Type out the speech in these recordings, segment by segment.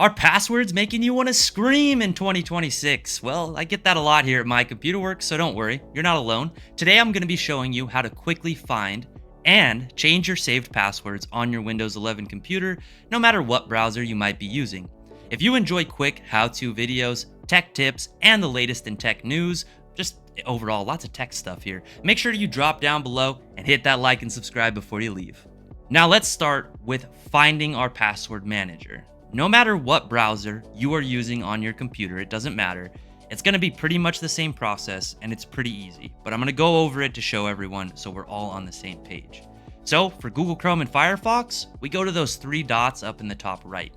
Are passwords making you want to scream in 2026? Well, I get that a lot here at My Computer Works, so don't worry, you're not alone. Today I'm going to be showing you how to quickly find and change your saved passwords on your Windows 11 computer, no matter what browser you might be using. If you enjoy quick how-to videos, tech tips, and the latest in tech news, just overall lots of tech stuff here, make sure you drop down below and hit that like and subscribe before you leave. Now let's start with finding our password manager. No matter what browser you are using on your computer, it doesn't matter. It's going to be pretty much the same process and it's pretty easy, but I'm going to go over it to show everyone so we're all on the same page. So for Google Chrome and Firefox, we go to those three dots up in the top right.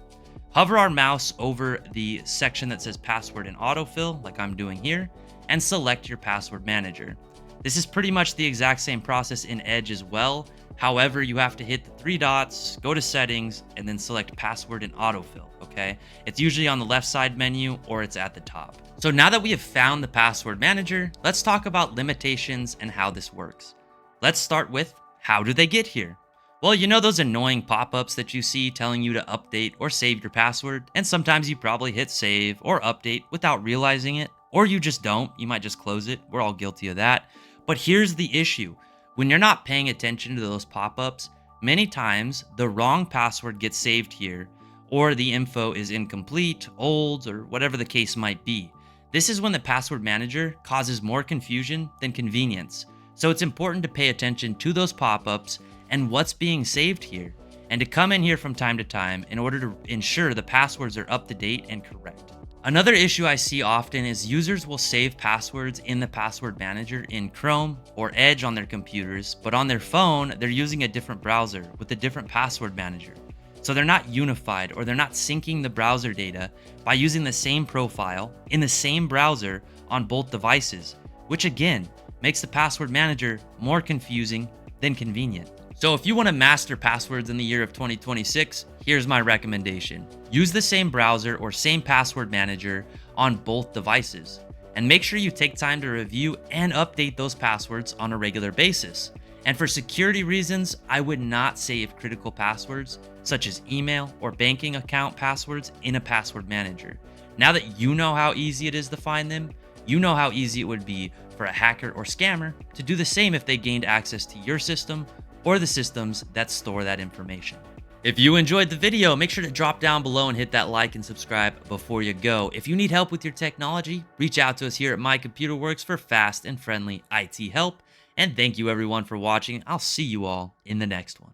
Hover our mouse over the section that says password and autofill, like I'm doing here, and select your password manager. This is pretty much the exact same process in Edge as well. However, you have to hit the three dots, go to settings, and then select password and autofill, okay? It's usually on the left side menu or it's at the top. So now that we have found the password manager, let's talk about limitations and how this works. Let's start with, how do they get here? Well, you know those annoying pop-ups that you see telling you to update or save your password, and sometimes you probably hit save or update without realizing it, or you just don't, you might just close it. We're all guilty of that. But here's the issue. When you're not paying attention to those pop-ups, many times the wrong password gets saved here, or the info is incomplete, old, or whatever the case might be. This is when the password manager causes more confusion than convenience. So it's important to pay attention to those pop-ups and what's being saved here, and to come in here from time to time in order to ensure the passwords are up to date and correct. Another issue I see often is users will save passwords in the password manager in Chrome or Edge on their computers, but on their phone, they're using a different browser with a different password manager. So they're not unified, or they're not syncing the browser data by using the same profile in the same browser on both devices, which again makes the password manager more confusing than convenient. So if you want to master passwords in the year of 2026, here's my recommendation. Use the same browser or same password manager on both devices. And make sure you take time to review and update those passwords on a regular basis. And for security reasons, I would not save critical passwords, such as email or banking account passwords, in a password manager. Now that you know how easy it is to find them, you know how easy it would be for a hacker or scammer to do the same if they gained access to your system or the systems that store that information. If you enjoyed the video, make sure to drop down below and hit that like and subscribe before you go. If you need help with your technology, reach out to us here at My Computer Works for fast and friendly IT help. And thank you everyone for watching. I'll see you all in the next one.